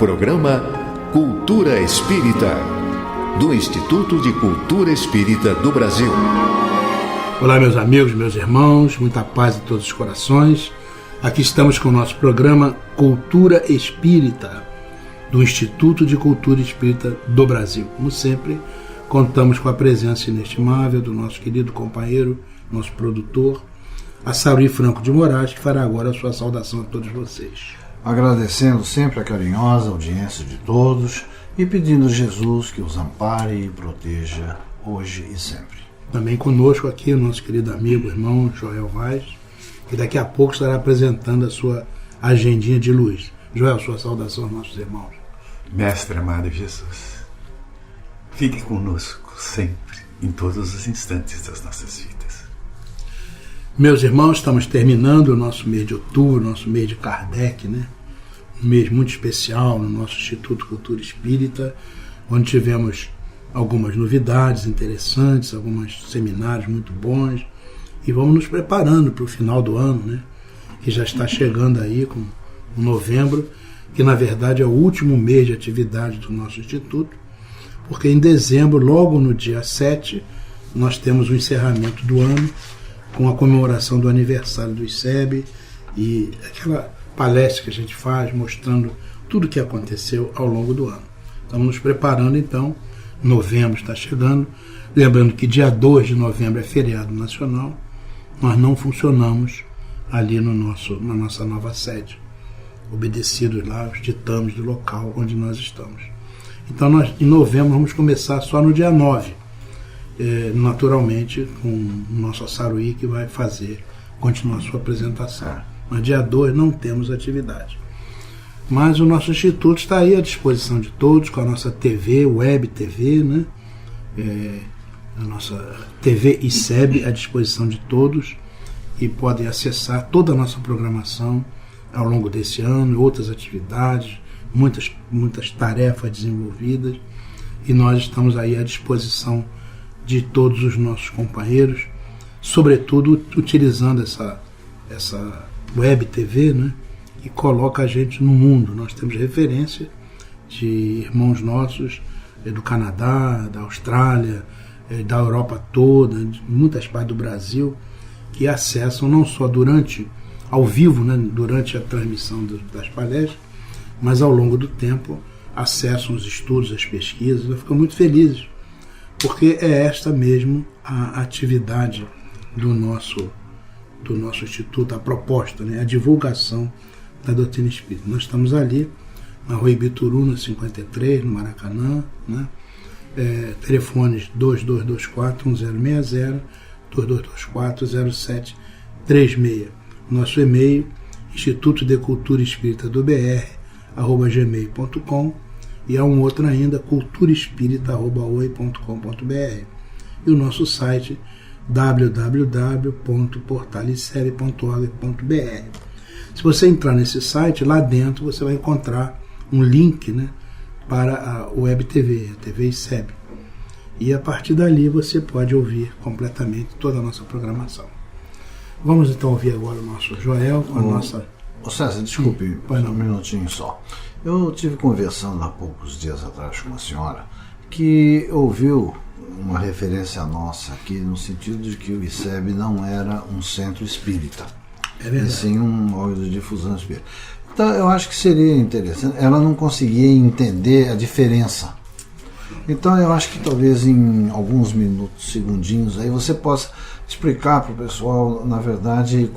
programa Cultura Espírita, do Instituto de Cultura Espírita do Brasil. Olá, meus amigos, meus irmãos, muita paz em todos os corações. Aqui estamos com o nosso programa Cultura Espírita, do Instituto de Cultura Espírita do Brasil. Como sempre, contamos com a presença inestimável do nosso querido companheiro, nosso produtor, Assauri Franco de Moraes, que fará agora a sua saudação a todos vocês. Agradecendo sempre a carinhosa audiência de todos e pedindo a Jesus que os ampare e proteja hoje e sempre. Também conosco aqui o nosso querido amigo, irmão Joel Vaz, que daqui a pouco estará apresentando a sua agendinha de luz. Joel, sua saudação aos nossos irmãos. Mestre amado Jesus, fique conosco sempre, em todos os instantes das nossas vidas. Meus irmãos, estamos terminando o nosso mês de outubro, nosso mês de Kardec, né? Um mês muito especial no nosso Instituto Cultura Espírita, onde tivemos algumas novidades interessantes, alguns seminários muito bons, e vamos nos preparando para o final do ano, né? Que já está chegando aí com o novembro, que na verdade é o último mês de atividade do nosso Instituto, porque em dezembro, logo no dia 7, nós temos o encerramento do ano, com a comemoração do aniversário do ICEB e aquela palestra que a gente faz mostrando tudo o que aconteceu ao longo do ano. Estamos nos preparando então, novembro está chegando, lembrando que dia 2 de novembro é feriado nacional, nós não funcionamos ali na nossa nova sede, obedecidos lá aos ditames do local onde nós estamos. Então nós em novembro vamos começar só no dia 9, naturalmente com o nosso Assaruí, que vai continuar a sua apresentação. Mas dia 2 não temos atividade. Mas o nosso Instituto está aí à disposição de todos, com a nossa TV, Web TV, né? A nossa TV ICEB à disposição de todos, e podem acessar toda a nossa programação ao longo desse ano, outras atividades, muitas tarefas desenvolvidas, e nós estamos aí à disposição de todos os nossos companheiros, sobretudo utilizando essa web TV, né, que coloca a gente no mundo. Nós temos referência de irmãos nossos do Canadá, da Austrália, da Europa toda, de muitas partes do Brasil, que acessam não só ao vivo, né, durante a transmissão das palestras, mas ao longo do tempo acessam os estudos, as pesquisas. Nós ficamos muito felizes, porque é esta mesmo a atividade do nosso Instituto, a proposta, né? A divulgação da doutrina espírita. Nós estamos ali, na Rua Ibituruna 53, no Maracanã, né? Telefones 2224-1060, 2224-0736. Nosso e-mail, Instituto de Cultura Espírita do BR, @gmail.com, e há um outro ainda, culturaespírita@oi.com.br, e o nosso site www.portaliceb.org.br. Se você entrar nesse site, lá dentro você vai encontrar um link, né, para a Web TV, a TV ICEB, e a partir dali você pode ouvir completamente toda a nossa programação. Vamos então ouvir agora o nosso Joel com a nossa... César, desculpe, um minutinho só. Eu tive conversando há poucos dias atrás com uma senhora que ouviu uma referência nossa aqui, no sentido de que o ICEB não era um centro espírita, e sim um órgão de difusão espírita. Então eu acho que seria interessante, ela não conseguia entender a diferença. Então eu acho que talvez em alguns minutos, segundinhos, aí você possa explicar para o pessoal, na verdade,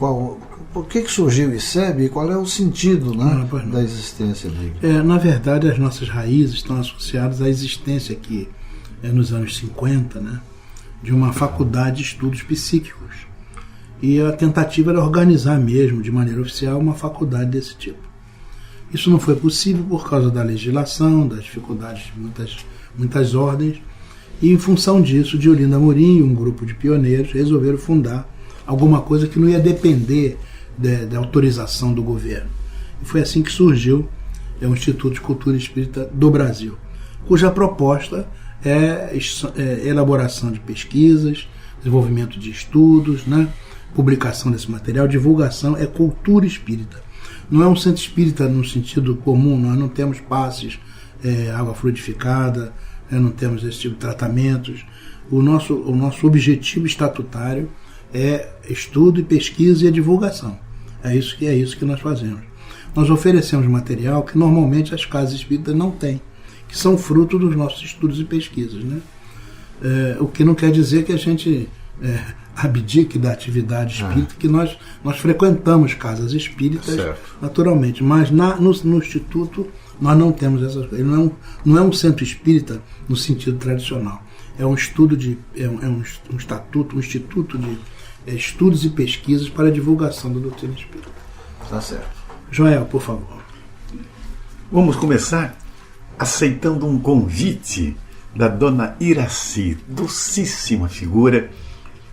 por que surgiu o ICEB e qual é o sentido, né, da existência dele. Na verdade, as nossas raízes estão associadas à existência aqui, nos anos 50, né, de uma faculdade de estudos psíquicos. E a tentativa era organizar mesmo, de maneira oficial, uma faculdade desse tipo. Isso não foi possível por causa da legislação, das dificuldades de muitas ordens, e em função disso, de Olinda Amorim e um grupo de pioneiros resolveram fundar alguma coisa que não ia depender da autorização do governo. E foi assim que surgiu o Instituto de Cultura Espírita do Brasil, cuja proposta é elaboração de pesquisas, desenvolvimento de estudos, né, publicação desse material, divulgação, é cultura espírita. não é um centro espírita no sentido comum, nós não temos passes, água fluidificada, não temos esse tipo de tratamentos. O nosso objetivo estatutário é estudo e pesquisa e a divulgação. É isso que nós fazemos. Nós oferecemos material que normalmente as casas espíritas não têm, que são fruto dos nossos estudos e pesquisas, né? O que não quer dizer que a gente abdique da atividade espírita, que nós frequentamos casas espíritas, certo, naturalmente, mas no Instituto nós não temos essas coisas. Não é um centro espírita no sentido tradicional. É um estudo um estatuto, um instituto de estudos e pesquisas para a divulgação da doutrina espírita. Tá certo. Joel, por favor. Vamos começar aceitando um convite da dona Iraci, docíssima figura,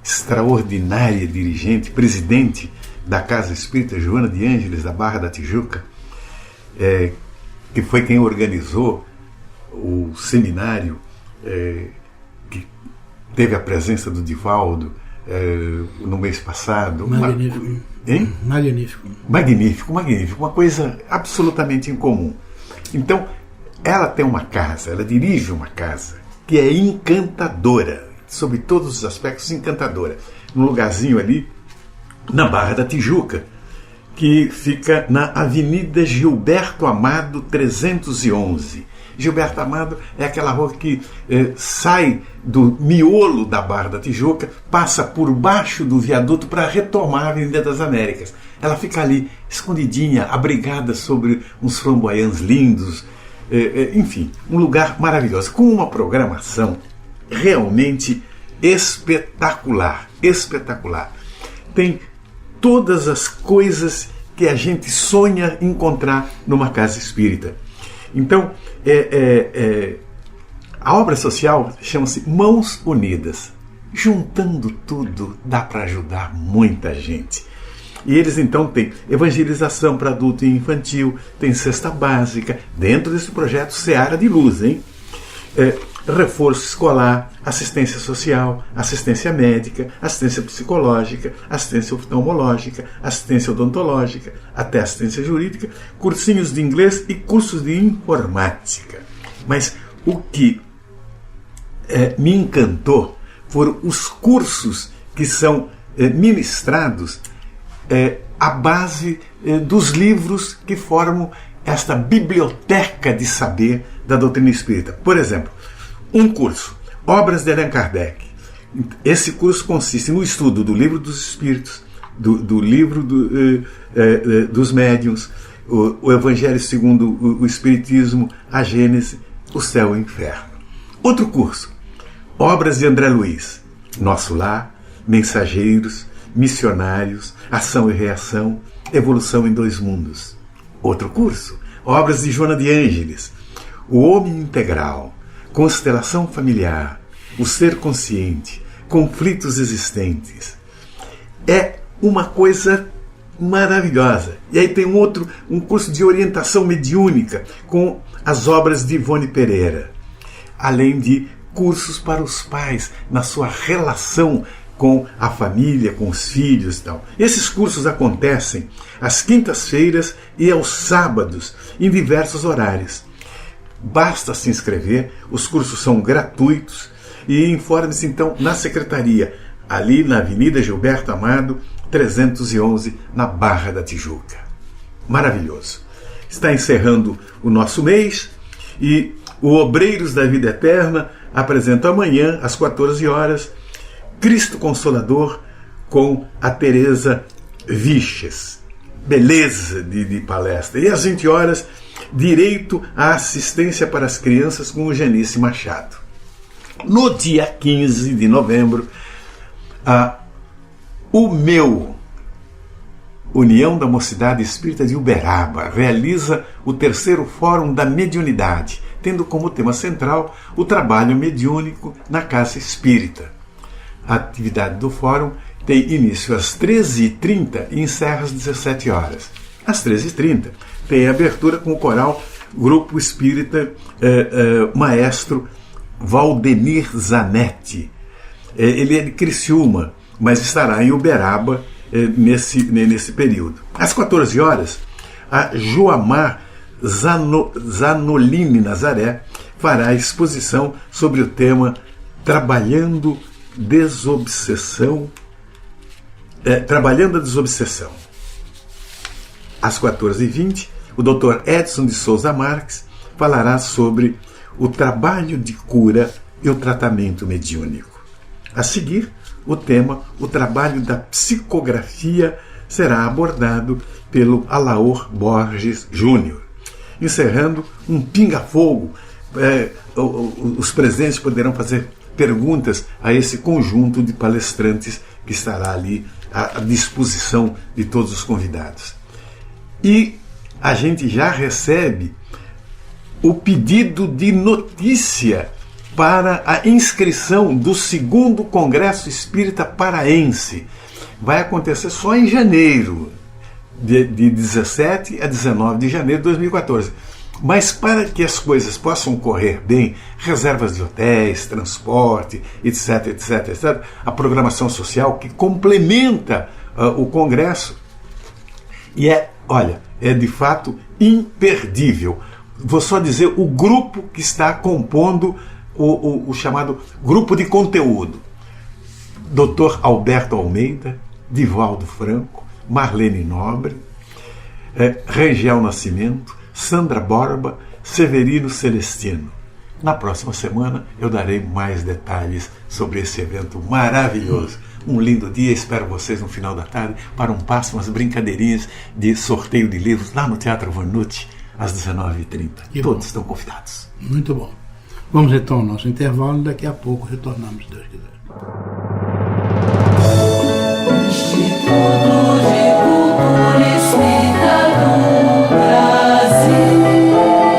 extraordinária dirigente, presidente da Casa Espírita Joana de Ângeles, da Barra da Tijuca, que foi quem organizou o seminário que teve a presença do Divaldo no mês passado. Magnífico. Magnífico, uma coisa absolutamente incomum. Então, ela tem uma casa, ela dirige uma casa que é encantadora, sob todos os aspectos encantadora, num lugarzinho ali na Barra da Tijuca, que fica na Avenida Gilberto Amado 311. Gilberto Amado é aquela rua que sai do miolo da Barra da Tijuca, passa por baixo do viaduto para retomar a Avenida das Américas. Ela fica ali, escondidinha, abrigada sobre uns flamboyants lindos, enfim, um lugar maravilhoso, com uma programação realmente espetacular, espetacular. Tem todas as coisas que a gente sonha encontrar numa casa espírita. Então, a obra social chama-se Mãos Unidas. Juntando tudo, dá para ajudar muita gente. E eles então têm evangelização para adulto e infantil, tem cesta básica, dentro desse projeto Seara de Luz, hein? Reforço escolar, assistência social, assistência médica, assistência psicológica, assistência oftalmológica, assistência odontológica, até assistência jurídica, cursinhos de inglês e cursos de informática. Mas o que me encantou foram os cursos que são ministrados à base dos livros que formam esta biblioteca de saber da doutrina espírita. Por exemplo, um curso, Obras de Allan Kardec. Esse curso consiste no estudo do Livro dos Espíritos, do Livro dos Médiuns, o Evangelho segundo o Espiritismo, a Gênese, o Céu e o Inferno. Outro curso, Obras de André Luiz, Nosso Lar, Mensageiros, Missionários, Ação e Reação, Evolução em Dois Mundos. Outro curso, Obras de Joana de Ângeles, O Homem Integral, Constelação Familiar, O Ser Consciente, Conflitos Existentes. É uma coisa maravilhosa. E aí tem um curso de orientação mediúnica com as obras de Ivone Pereira, além de cursos para os pais na sua relação com a família, com os filhos e tal. Esses cursos acontecem às quintas-feiras e aos sábados, em diversos horários. Basta se inscrever, os cursos são gratuitos e informe-se então na secretaria, ali na Avenida Gilberto Amado, 311, na Barra da Tijuca. Maravilhoso. Está encerrando o nosso mês e o Obreiros da Vida Eterna apresenta amanhã, às 14 horas, Cristo Consolador com a Teresa Viches. Beleza de palestra. E às 20 horas, Direito à Assistência para as Crianças com o Janice Machado. No dia 15 de novembro, União da Mocidade Espírita de Uberaba realiza o 3º Fórum da Mediunidade, tendo como tema central o trabalho mediúnico na Casa Espírita. A atividade do fórum tem início às 13h30 e encerra às 17 horas. Às 13h30 tem a abertura com o coral Grupo Espírita Maestro Valdemir Zanetti. Ele é de Criciúma, mas estará em Uberaba nesse período. Às 14 horas, a Joamar Zanolini Nazaré fará exposição sobre o tema Trabalhando a Desobsessão. Às 14h20, o Dr. Edson de Souza Marques falará sobre o trabalho de cura e o tratamento mediúnico. A seguir, o tema, o trabalho da psicografia, será abordado pelo Alaor Borges Júnior. Encerrando, um pinga-fogo. Os presentes poderão fazer perguntas a esse conjunto de palestrantes que estará ali à disposição de todos os convidados. E a gente já recebe o pedido de notícia para a inscrição do 2º Congresso Espírita Paraense. Vai acontecer só em janeiro, de 17 a 19 de janeiro de 2014. Mas para que as coisas possam correr bem, reservas de hotéis, transporte, etc, etc, etc, a programação social que complementa o Congresso. E é de fato imperdível. Vou só dizer o grupo que está compondo o chamado grupo de conteúdo. Dr. Alberto Almeida, Divaldo Franco, Marlene Nobre, Rangel Nascimento, Sandra Borba, Severino Celestino. Na próxima semana eu darei mais detalhes sobre esse evento maravilhoso. Um lindo dia, espero vocês no final da tarde para um passo, umas brincadeirinhas de sorteio de livros lá no Teatro Vanucci às 19h30. Todos estão convidados. Muito bom. Vamos então ao nosso intervalo e daqui a pouco retornamos, se Deus quiser. Instituto de Cultura Espírita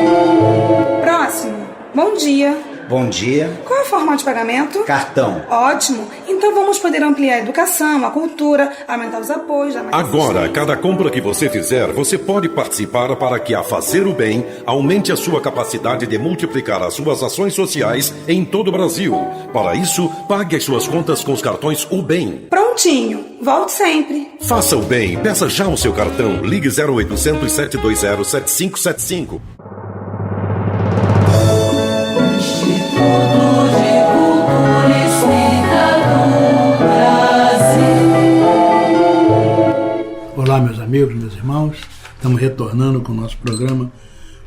do Brasil. Próximo. Bom dia. Bom dia. Qual é o formato de pagamento? Cartão. Ótimo. Então vamos poder ampliar a educação, a cultura, aumentar os apoios. Agora, cada compra que você fizer, você pode participar para que a Fazer o Bem aumente a sua capacidade de multiplicar as suas ações sociais em todo o Brasil. Para isso, pague as suas contas com os cartões O Bem. Prontinho. Volte sempre. Faça o bem. Peça já o seu cartão. Ligue 0800 720 7575. Olá, meus amigos, meus irmãos. Estamos retornando com o nosso programa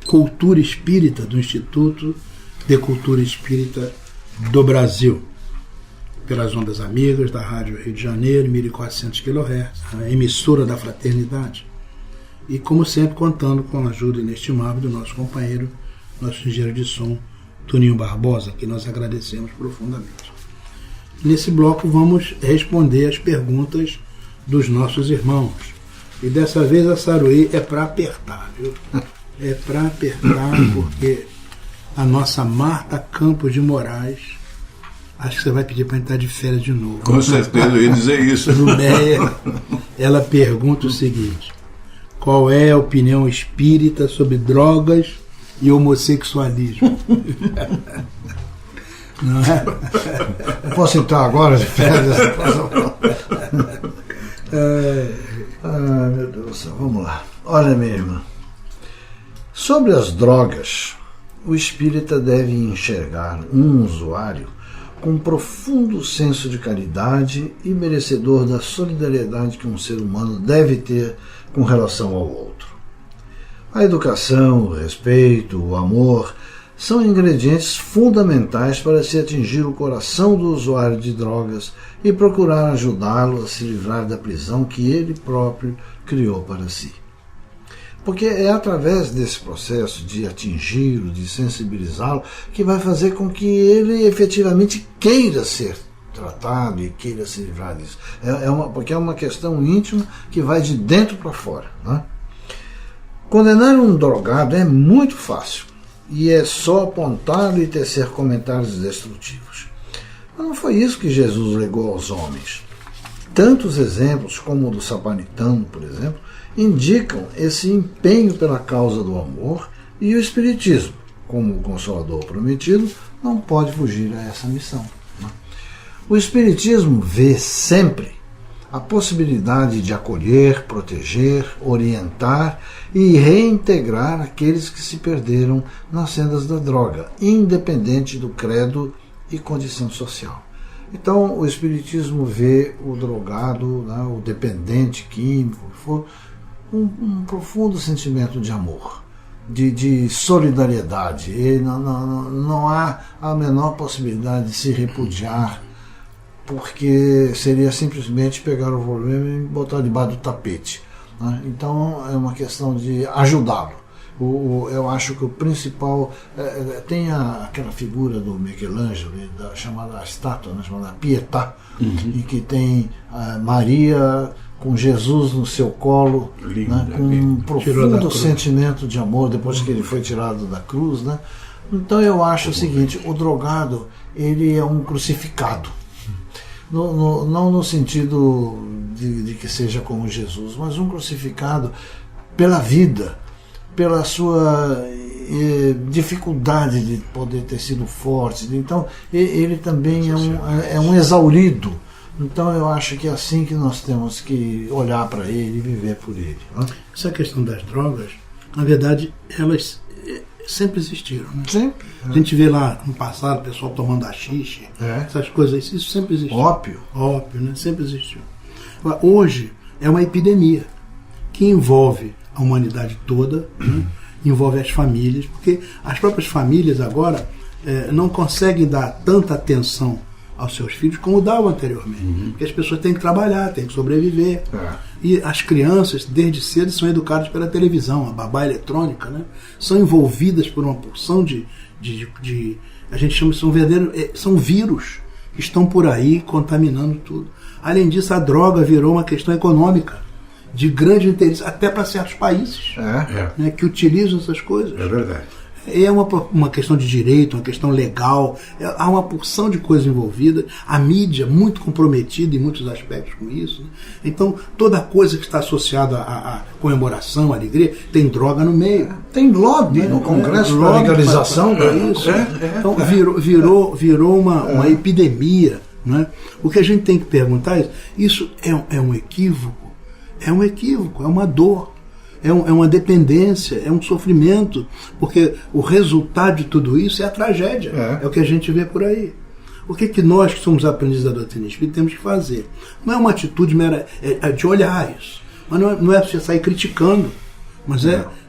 Cultura Espírita do Instituto de Cultura Espírita do Brasil, pelas ondas amigas da Rádio Rio de Janeiro, 1400 kHz, a emissora da Fraternidade. E, como sempre, contando com a ajuda inestimável do nosso companheiro, nosso engenheiro de som, Toninho Barbosa, que nós agradecemos profundamente. Nesse bloco vamos responder as perguntas dos nossos irmãos. E dessa vez a Saruí é para apertar, viu? É para apertar, porque a nossa Marta Campos de Moraes, acho que você vai pedir para entrar de férias de novo. Com certeza, eu ia dizer isso. Ela pergunta o seguinte: qual é a opinião espírita sobre drogas e homossexualismo? Não é? Eu posso entrar agora de férias? Meu Deus do céu, vamos lá. Olha, minha irmã, sobre as drogas, o espírita deve enxergar um usuário com profundo senso de caridade e merecedor da solidariedade que um ser humano deve ter com relação ao outro. A educação, o respeito, o amor são ingredientes fundamentais para se atingir o coração do usuário de drogas e procurar ajudá-lo a se livrar da prisão que ele próprio criou para si. Porque é através desse processo de atingi-lo, de sensibilizá-lo, que vai fazer com que ele efetivamente queira ser tratado e queira se livrar disso. Porque é uma questão íntima que vai de dentro para fora, né? Condenar um drogado é muito fácil. E é só apontá-lo e tecer comentários destrutivos. Mas não foi isso que Jesus legou aos homens. Tantos exemplos, como o do samaritano, por exemplo, indicam esse empenho pela causa do amor, e o Espiritismo, como o Consolador prometido, não pode fugir a essa missão. O Espiritismo vê sempre a possibilidade de acolher, proteger, orientar e reintegrar aqueles que se perderam nas sendas da droga, independente do credo e condição social. Então, o Espiritismo vê o drogado, né, o dependente químico, um profundo sentimento de amor, de solidariedade. E não há a menor possibilidade de se repudiar, porque seria simplesmente pegar o problema e botar debaixo do tapete, né? Então é uma questão de ajudá-lo. Eu acho que o principal tem aquela figura do Michelangelo, chamada estátua, né, chamada Pietà, em que tem Maria com Jesus no seu colo, né, com um profundo sentimento de amor depois que ele foi tirado da cruz, né? Então eu acho o seguinte: o drogado, ele é um crucificado. Não no sentido de que seja como Jesus, mas um crucificado pela vida, pela sua dificuldade de poder ter sido forte. Então ele também é um exaurido. Então eu acho que é assim que nós temos que olhar para ele e viver por ele, né? Essa questão das drogas, na verdade, elas sempre existiram, né? Sempre. A gente vê lá no passado o pessoal tomando haxixe, essas coisas, isso sempre existiu. Ópio, né? Sempre existiu. Agora, hoje é uma epidemia que envolve a humanidade toda, né? Envolve as famílias, porque as próprias famílias agora não conseguem dar tanta atenção aos seus filhos como davam anteriormente, porque as pessoas têm que trabalhar, têm que sobreviver, e as crianças desde cedo são educadas pela televisão, a babá eletrônica, né? São envolvidas por uma porção de a gente chama de são vírus que estão por aí contaminando tudo. Além disso, a droga virou uma questão econômica de grande interesse até para certos países, né, que utilizam essas coisas. É verdade. É uma questão de direito, uma questão legal, há uma porção de coisas envolvidas, a mídia muito comprometida em muitos aspectos com isso, né? Então toda coisa que está associada à comemoração, à alegria, tem droga no meio. Tem lobby no Congresso para legalização para isso. Então virou uma epidemia, né? O que a gente tem que perguntar é: isso é um equívoco? É um equívoco, é uma dor. É uma dependência, é um sofrimento, porque o resultado de tudo isso é a tragédia, é o que a gente vê por aí. O que nós, que somos aprendizes da doutrina espírita, temos que fazer? Não é uma atitude mera de olhar isso, mas não é você sair criticando, mas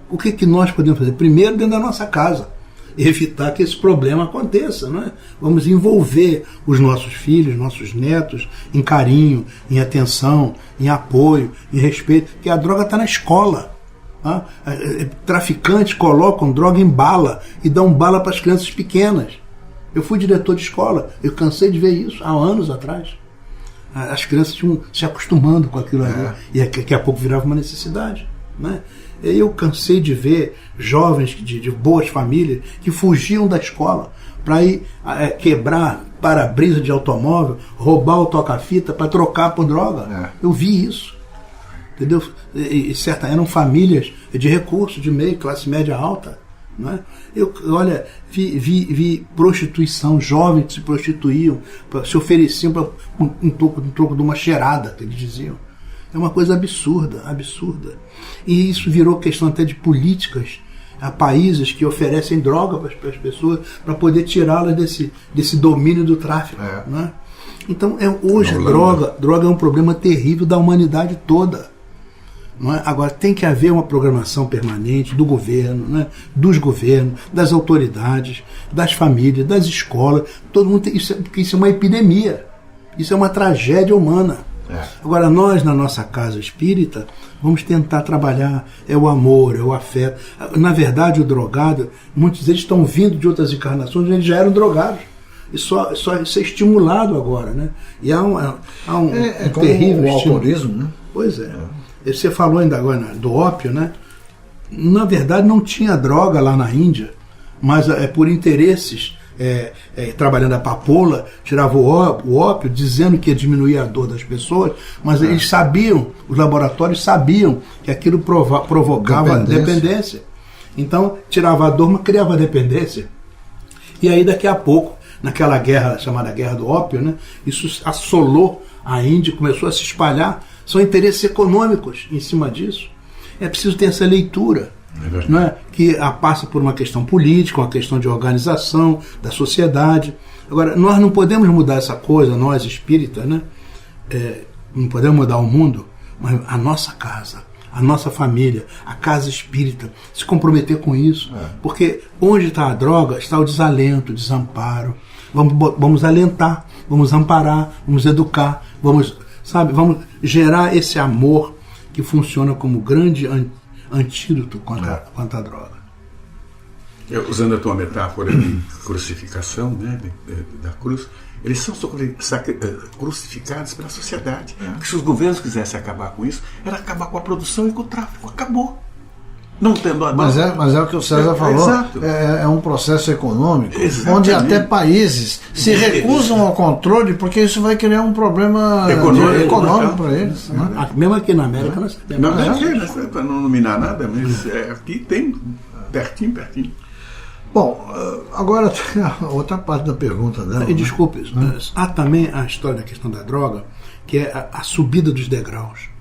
o que nós podemos fazer? Primeiro, dentro da nossa casa, evitar que esse problema aconteça, não é? Vamos envolver os nossos filhos, nossos netos em carinho, em atenção, em apoio, em respeito, porque a droga está na escola. Traficantes colocam droga em bala e dão bala para as crianças pequenas. Eu fui diretor de escola, eu cansei de ver isso há anos atrás. As crianças iam se acostumando com aquilo ali, e daqui a pouco virava uma necessidade, né? E eu cansei de ver jovens de boas famílias que fugiam da escola para ir quebrar para-brisa de automóvel, roubar o toca-fita para trocar por droga. Eu vi isso. Entendeu? E eram famílias de recursos, de meio, classe média alta, não é? Olha, vi prostituição, jovens que se prostituíam, se ofereciam em troco de uma cheirada, que eles diziam. É uma coisa absurda. E isso virou questão até de políticas, a países que oferecem droga para as pessoas para poder tirá-las desse domínio do tráfico. Não é? Então, hoje a droga é um problema terrível da humanidade toda. Não é? Agora, tem que haver uma programação permanente do governo, né? Dos governos, das autoridades, das famílias, das escolas. Todo mundo porque isso é uma epidemia. Isso é uma tragédia humana. Agora, nós, na nossa casa espírita, vamos tentar trabalhar o amor, o afeto. Na verdade, o drogado, muitos deles estão vindo de outras encarnações, eles já eram drogados. E só ser estimulado agora, né? E há um terrível o alcoolismo, né? Pois é. Você falou ainda agora do ópio, né? Na verdade, não tinha droga lá na Índia, mas por interesses, trabalhando a papoula, tirava o ópio, dizendo que ia diminuir a dor das pessoas, mas eles sabiam, os laboratórios sabiam que aquilo provocava dependência. Então, tirava a dor, mas criava dependência. E aí, daqui a pouco, naquela guerra chamada Guerra do Ópio, né? Isso assolou a Índia, começou a se espalhar. São interesses econômicos em cima disso. É preciso ter essa leitura, não é? Que passa por uma questão política, uma questão de organização da sociedade. Agora, nós não podemos mudar essa coisa, nós espíritas, né? Não podemos mudar o mundo, mas a nossa casa, a nossa família, a casa espírita, se comprometer com isso. Porque onde está a droga, está o desalento, o desamparo. Vamos alentar, vamos amparar, vamos educar, vamos gerar esse amor que funciona como grande antídoto contra a droga. Usando a tua metáfora de crucificação, né, da cruz, eles são crucificados pela sociedade. Porque se os governos quisessem acabar com isso, era acabar com a produção e com o tráfico. Acabou. Não tendo a mas é o que o César falou. É um processo econômico. Exatamente. Onde até países se recusam ao controle, porque isso vai criar um problema econômico para eles. Né? Mesmo aqui na América nós sabemos. Para não nominar nada, mas aqui tem pertinho. Bom, agora tem a outra parte da pergunta dela. Desculpe, há também a história da questão da droga, que é a subida dos degraus.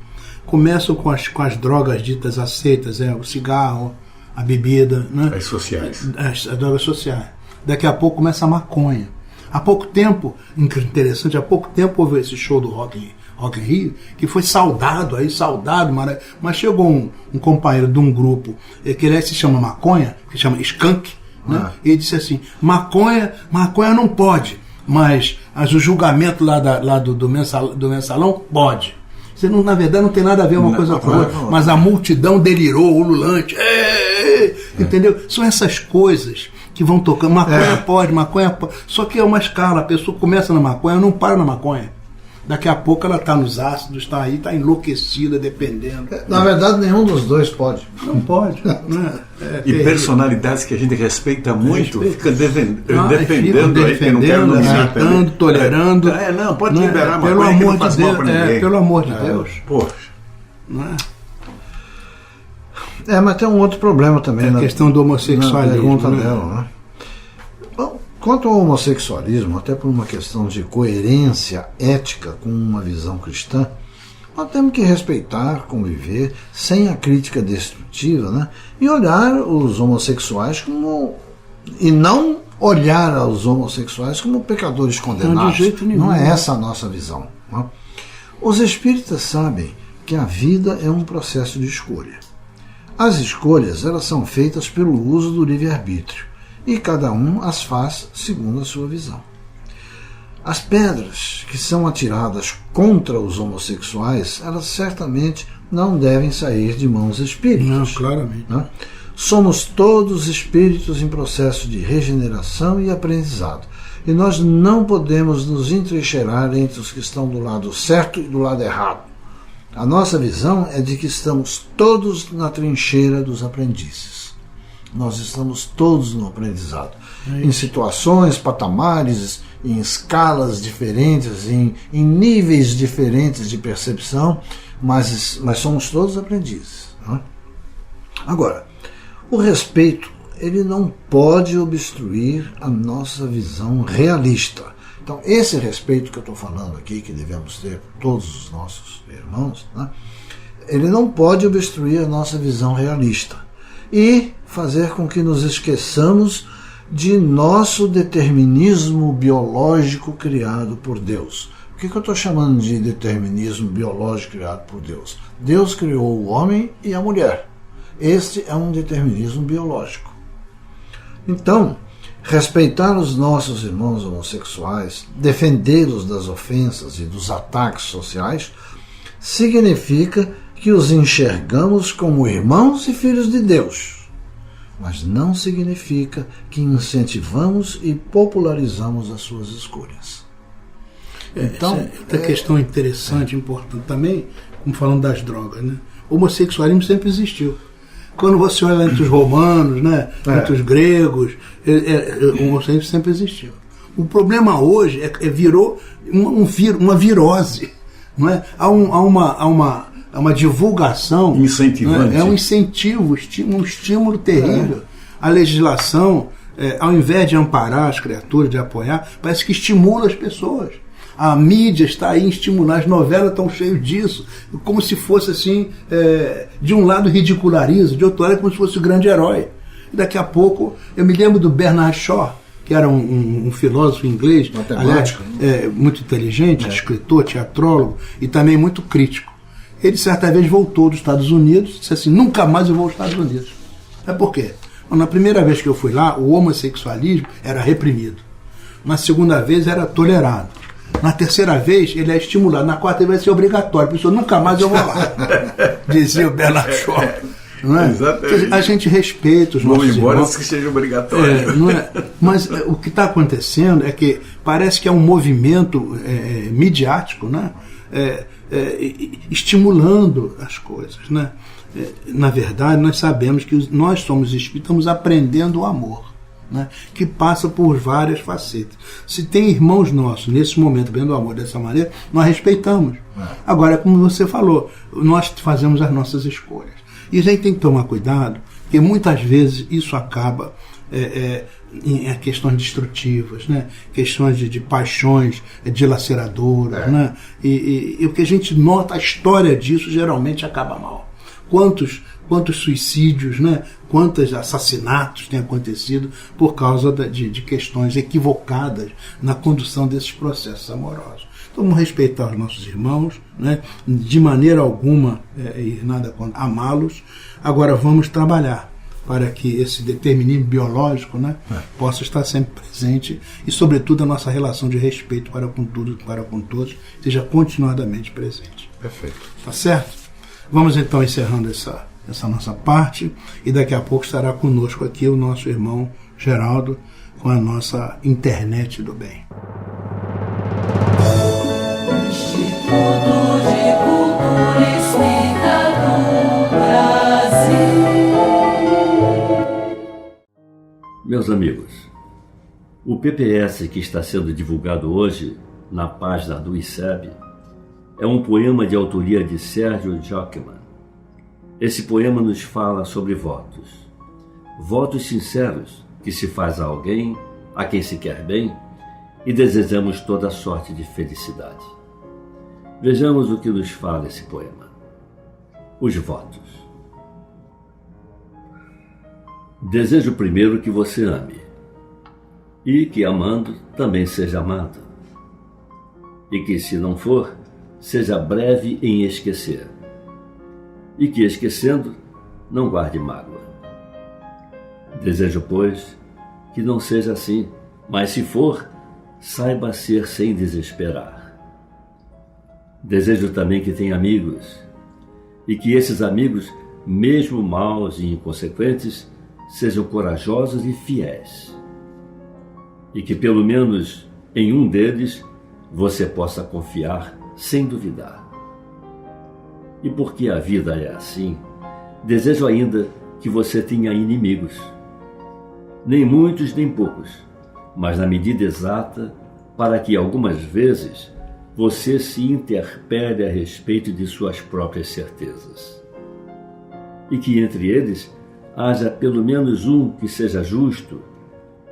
Começam com as drogas ditas aceitas, o cigarro, a bebida, né? As sociais. As drogas sociais. Daqui a pouco começa a maconha. Há pouco tempo, interessante, há pouco tempo houve esse show do Rock in Rio, que foi saudado, mas chegou um companheiro de um grupo, que ele se chama Maconha, que chama Skunk, né? E ele disse assim, maconha não pode, mas o julgamento lá do mensalão pode. Você não, na verdade não tem nada a ver uma coisa com a outra, mas a multidão delirou, ululante, entendeu? São essas coisas que vão tocando. Maconha pode, só que é uma escala, a pessoa começa na maconha, não para na maconha. Daqui a pouco ela está nos ácidos, está aí, está enlouquecida, dependendo. Na verdade, nenhum dos dois pode. Não pode. Né? E personalidades que a gente respeita muito, fica defendendo, aceitando, tolerando. Não, pode liberar pelo maconha, amor que não faz de mal Deus, pra ninguém. pelo amor de Deus. Poxa. Não é? Mas tem um outro problema também. A questão do homossexualismo. Na pergunta dela, né? Bom, quanto ao homossexualismo, até por uma questão de coerência ética com uma visão cristã, nós temos que respeitar, conviver, sem a crítica destrutiva, né? E olhar os homossexuais como... E não olhar aos homossexuais como pecadores condenados. Não, de jeito nenhum. Não é essa a nossa visão. Né? Os espíritas sabem que a vida é um processo de escolha. As escolhas, elas são feitas pelo uso do livre-arbítrio, e cada um as faz segundo a sua visão. As pedras que são atiradas contra os homossexuais, elas certamente não devem sair de mãos espíritas. Não, claramente. Né? Somos todos espíritos em processo de regeneração e aprendizado. E nós não podemos nos entrincheirar entre os que estão do lado certo e do lado errado. A nossa visão é de que estamos todos na trincheira dos aprendizes. Nós estamos todos no aprendizado. Em situações, patamares, em escalas diferentes, em níveis diferentes de percepção, mas somos todos aprendizes. Né? Agora, o respeito, ele não pode obstruir a nossa visão realista. Então, esse respeito que eu estou falando aqui, que devemos ter por todos os nossos irmãos, né, ele não pode obstruir a nossa visão realista e fazer com que nos esqueçamos de nosso determinismo biológico criado por Deus. O que eu estou chamando de determinismo biológico criado por Deus? Deus criou o homem e a mulher. Este é um determinismo biológico. Então, respeitar os nossos irmãos homossexuais, defendê-los das ofensas e dos ataques sociais, significa que os enxergamos como irmãos e filhos de Deus, mas não significa que incentivamos e popularizamos as suas escolhas. Então, outra questão interessante, importante também, como falando das drogas, né? O homossexualismo sempre existiu. Quando você olha entre os romanos, né, entre os gregos, o homossexualismo sempre existiu. O problema hoje virou uma virose. Não é? Há uma divulgação. Incentivante. É um incentivo, um estímulo terrível. A legislação ao invés de amparar as criaturas, de apoiar, parece que estimula as pessoas. A mídia está aí em estimular, as novelas estão cheias disso, como se fosse assim, de um lado ridiculariza, de outro lado é como se fosse o grande herói. E daqui a pouco, eu me lembro do Bernard Shaw, que era um filósofo inglês, aliás, muito inteligente, escritor, teatrólogo e também muito crítico. Ele certa vez voltou dos Estados Unidos e disse assim, nunca mais eu vou aos Estados Unidos. Por quê? Na primeira vez que eu fui lá, o homossexualismo era reprimido. Na segunda vez era tolerado. Na terceira vez ele é estimulado. Na quarta vez vai ser obrigatório. Por isso, nunca mais eu vou lá. Dizia o Bernard Shaw. Não é? Exatamente. A gente respeita os nossos embora irmãos. que seja obrigatório. Não é? Mas o que está acontecendo é que parece que é um movimento midiático, né? Estimulando as coisas. Né? Na verdade, nós sabemos que nós somos espíritos, estamos aprendendo o amor, né? Que passa por várias facetas. Se tem irmãos nossos nesse momento vendo o amor dessa maneira, nós respeitamos. Agora, como você falou, nós fazemos as nossas escolhas. E a gente tem que tomar cuidado, porque muitas vezes isso acaba em questões destrutivas, né? Questões de paixões dilaceradoras. Né? E o que a gente nota, a história disso geralmente acaba mal. Quantos suicídios, né? Quantos assassinatos têm acontecido por causa de questões equivocadas na condução desses processos amorosos. Então, vamos respeitar os nossos irmãos, né? De maneira alguma, e nada contra, amá-los. Agora vamos trabalhar para que esse determinismo biológico, né, possa estar sempre presente e, sobretudo, a nossa relação de respeito para com tudo e para com todos seja continuadamente presente. Perfeito. Tá certo? Vamos então encerrando essa nossa parte e daqui a pouco estará conosco aqui o nosso irmão Geraldo com a nossa internet do bem. Instituto de Cultura Espírita do Brasil. Meus amigos, o PPS que está sendo divulgado hoje na página do ICEB é um poema de autoria de Sérgio Jockman. Esse poema nos fala sobre votos. Votos sinceros que se faz a alguém, a quem se quer bem, e desejamos toda sorte de felicidade. Vejamos o que nos fala esse poema. Os votos. Desejo primeiro que você ame, e que amando também seja amado, e que, se não for, seja breve em esquecer, e que, esquecendo, não guarde mágoa. Desejo, pois, que não seja assim, mas se for, saiba ser sem desesperar. Desejo também que tenha amigos, e que esses amigos, mesmo maus e inconsequentes, sejam corajosos e fiéis, e que pelo menos em um deles você possa confiar sem duvidar. E porque a vida é assim, desejo ainda que você tenha inimigos, nem muitos nem poucos, mas na medida exata, para que algumas vezes você se interpele a respeito de suas próprias certezas. E que entre eles haja pelo menos um que seja justo,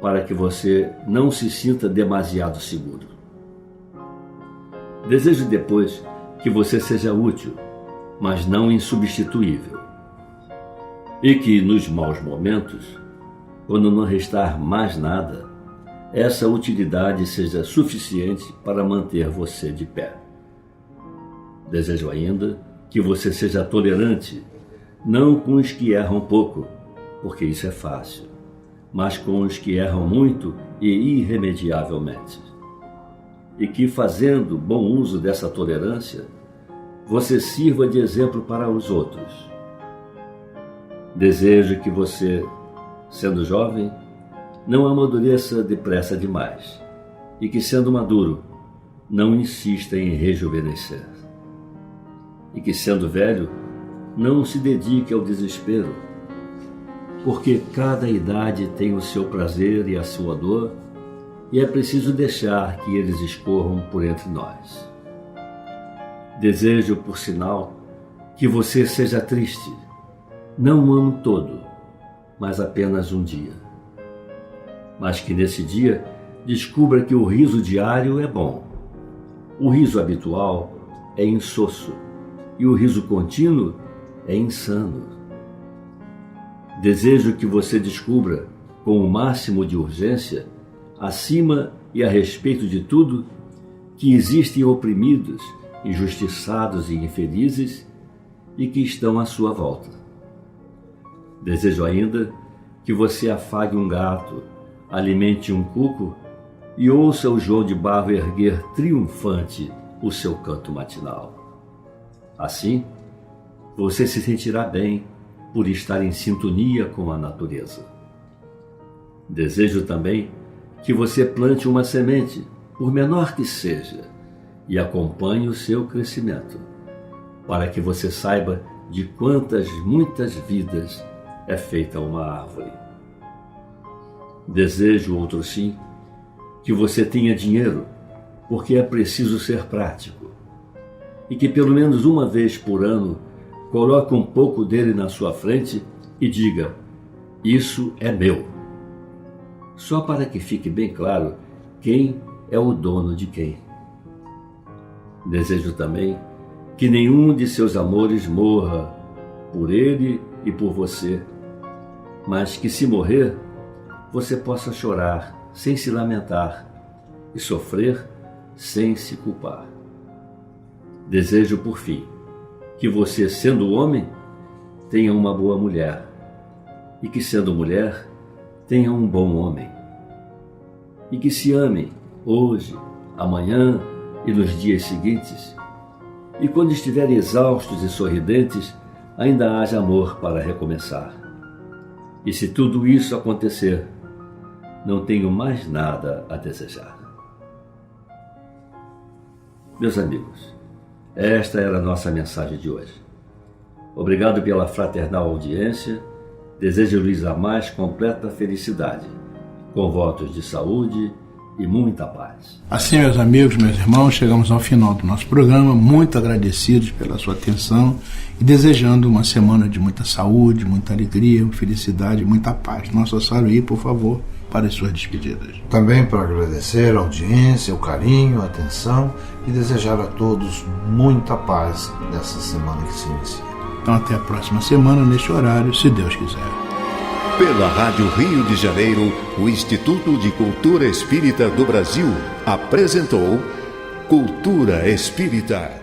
para que você não se sinta demasiado seguro. Desejo depois que você seja útil, mas não insubstituível. E que nos maus momentos, quando não restar mais nada, essa utilidade seja suficiente para manter você de pé. Desejo ainda que você seja tolerante, não com os que erram pouco, porque isso é fácil, mas com os que erram muito e irremediavelmente. E que, fazendo bom uso dessa tolerância, você sirva de exemplo para os outros. Desejo que você, sendo jovem, não amadureça depressa demais, e que, sendo maduro, não insista em rejuvenescer. E que, sendo velho, não se dedique ao desespero, porque cada idade tem o seu prazer e a sua dor, e é preciso deixar que eles escorram por entre nós. Desejo, por sinal, que você seja triste, não o ano todo, mas apenas um dia. mas que nesse dia descubra que o riso diário é bom. O riso habitual é insosso e o riso contínuo é insano. Desejo que você descubra, com o máximo de urgência, acima e a respeito de tudo, que existem oprimidos, injustiçados e infelizes e que estão à sua volta. Desejo ainda que você afague um gato, alimente um cuco e ouça o João de Barro erguer triunfante o seu canto matinal. Assim, você se sentirá bem por estar em sintonia com a natureza. Desejo também que você plante uma semente, por menor que seja, e acompanhe o seu crescimento, para que você saiba de quantas muitas vidas é feita uma árvore. Desejo, outro sim, que você tenha dinheiro, porque é preciso ser prático, e que pelo menos uma vez por ano coloque um pouco dele na sua frente e diga: isso é meu. Só para que fique bem claro quem é o dono de quem. Desejo também que nenhum de seus amores morra por ele e por você, mas que, se morrer, você possa chorar sem se lamentar e sofrer sem se culpar. Desejo, por fim, que você, sendo homem, tenha uma boa mulher e que, sendo mulher, tenha um bom homem. E que se amem hoje, amanhã e nos dias seguintes. E quando estiverem exaustos e sorridentes, ainda haja amor para recomeçar. E se tudo isso acontecer, não tenho mais nada a desejar. Meus amigos, esta era a nossa mensagem de hoje. Obrigado pela fraternal audiência. Desejo-lhes a mais completa felicidade, com votos de saúde e muita paz. Assim, meus amigos, meus irmãos, chegamos ao final do nosso programa, muito agradecidos pela sua atenção e desejando uma semana de muita saúde, muita alegria, felicidade e muita paz. Nosso Saruí, por favor, para as suas despedidas. Também para agradecer a audiência, o carinho, a atenção e desejar a todos muita paz nessa semana que se inicia. Então até a próxima semana, neste horário, se Deus quiser. Pela Rádio Rio de Janeiro, o Instituto de Cultura Espírita do Brasil apresentou Cultura Espírita.